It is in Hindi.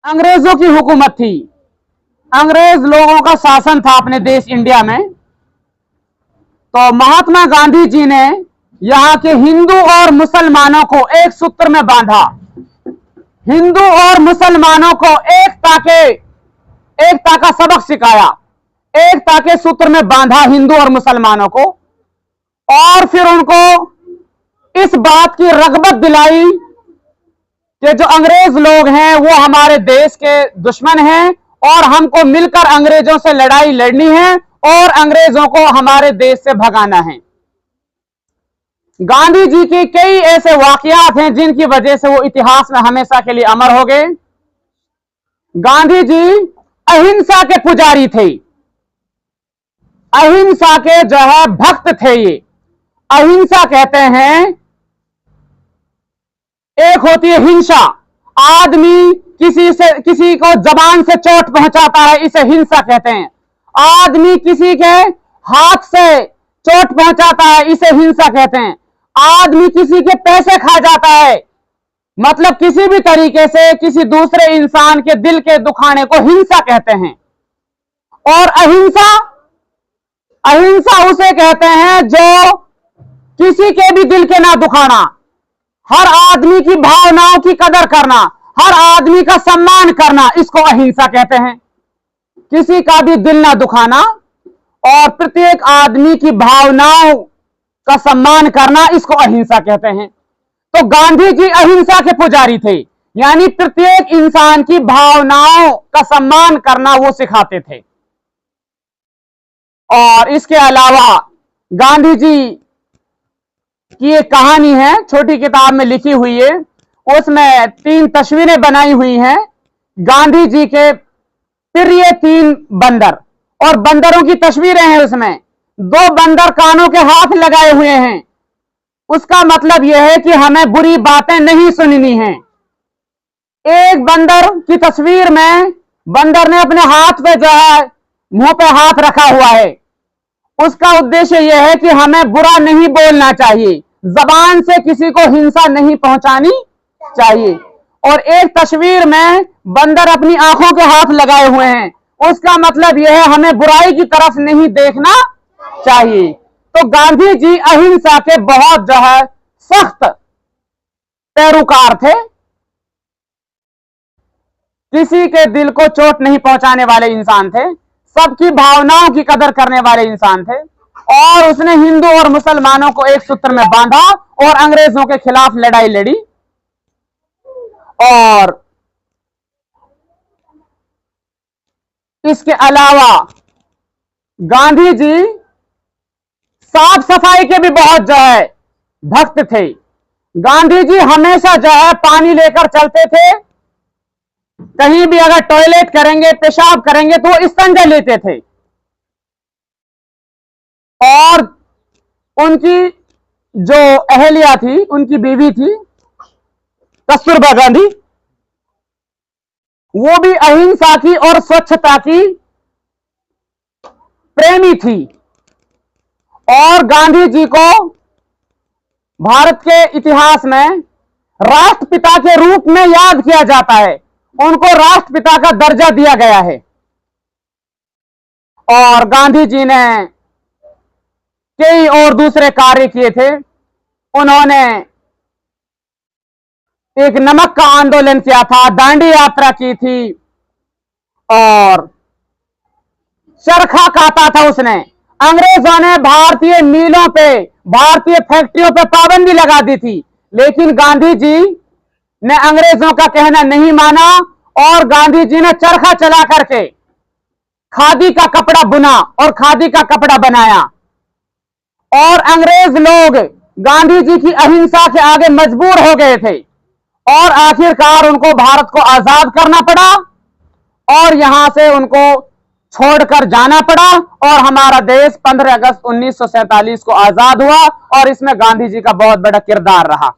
अंग्रेजों की हुकूमत थी, अंग्रेज लोगों का शासन था अपने देश इंडिया में। तो महात्मा गांधी जी ने यहां के हिंदू और मुसलमानों को एक सूत्र में बांधा, हिंदू और मुसलमानों को एकता का सबक सिखाया, एकता के सूत्र में बांधा हिंदू और मुसलमानों को, और फिर उनको इस बात की रगबत दिलाई कि जो अंग्रेज लोग हैं वो हमारे देश के दुश्मन हैं और हमको मिलकर अंग्रेजों से लड़ाई लड़नी है और अंग्रेजों को हमारे देश से भगाना है। गांधी जी की कई ऐसे वाकयात हैं जिनकी वजह से वो इतिहास में हमेशा के लिए अमर हो गए। गांधी जी अहिंसा के पुजारी थे, अहिंसा के जो है भक्त थे। ये अहिंसा कहते हैं, एक होती है हिंसा, आदमी किसी को जबान से चोट पहुंचाता है, इसे हिंसा कहते हैं। आदमी किसी के हाथ से चोट पहुंचाता है, इसे हिंसा कहते हैं। आदमी किसी के पैसे खा जाता है, मतलब किसी भी तरीके से किसी दूसरे इंसान के दिल के दुखाने को हिंसा कहते हैं। और अहिंसा उसे कहते हैं जो किसी के भी दिल के ना दुखाना, हर आदमी की भावनाओं की कदर करना, हर आदमी का सम्मान करना, इसको अहिंसा कहते हैं। किसी का भी दिल ना दुखाना और प्रत्येक आदमी की भावनाओं का सम्मान करना, इसको अहिंसा कहते हैं। तो गांधी जी अहिंसा के पुजारी थे, यानी प्रत्येक इंसान की भावनाओं का सम्मान करना वो सिखाते थे। और इसके अलावा गांधी जी की एक कहानी है, छोटी किताब में लिखी हुई है, उसमें 3 तस्वीरें बनाई हुई हैं गांधी जी के प्रिय 3 बंदर, और बंदरों की तस्वीरें हैं। उसमें 2 बंदर कानों के हाथ लगाए हुए हैं, उसका मतलब यह है कि हमें बुरी बातें नहीं सुननी हैं। एक बंदर की तस्वीर में बंदर ने अपने हाथ पे जो है मुंह पे हाथ रखा हुआ है, उसका उद्देश्य यह है कि हमें बुरा नहीं बोलना चाहिए, जबान से किसी को हिंसा नहीं पहुंचानी चाहिए। और एक तस्वीर में बंदर अपनी आंखों के हाथ लगाए हुए हैं, उसका मतलब यह है हमें बुराई की तरफ नहीं देखना चाहिए। तो गांधी जी अहिंसा के बहुत जो है सख्त पैरोकार थे, किसी के दिल को चोट नहीं पहुंचाने वाले इंसान थे, सबकी भावनाओं की कदर करने वाले इंसान थे। और उसने हिंदू और मुसलमानों को एक सूत्र में बांधा और अंग्रेजों के खिलाफ लड़ाई लड़ी। और इसके अलावा गांधी जी साफ सफाई के भी बहुत जो है भक्त थे। गांधी जी हमेशा जो है पानी लेकर चलते थे, कहीं भी अगर टॉयलेट करेंगे, पेशाब करेंगे तो वो इस्तेंजा लेते थे। और उनकी जो अहलिया थी, उनकी बीवी थी कस्तूरबा गांधी, वो भी अहिंसा की और स्वच्छता की प्रेमी थी। और गांधी जी को भारत के इतिहास में राष्ट्रपिता के रूप में याद किया जाता है, उनको राष्ट्रपिता का दर्जा दिया गया है। और गांधी जी ने कई और दूसरे कार्य किए थे। उन्होंने एक नमक का आंदोलन किया था, दांडी यात्रा की थी, और चरखा काता था उसने। अंग्रेजों ने भारतीय मिलों पे, भारतीय फैक्ट्रियों पे पाबंदी लगा दी थी, लेकिन गांधी जी ने अंग्रेजों का कहना नहीं माना और गांधी जी ने चरखा चला करके खादी का कपड़ा बुना और खादी का कपड़ा बनाया। और अंग्रेज लोग गांधी जी की अहिंसा के आगे मजबूर हो गए थे और आखिरकार उनको भारत को आजाद करना पड़ा और यहां से उनको छोड़कर जाना पड़ा। और हमारा देश 15 अगस्त 1947 को आजाद हुआ और इसमें गांधी जी का बहुत बड़ा किरदार रहा।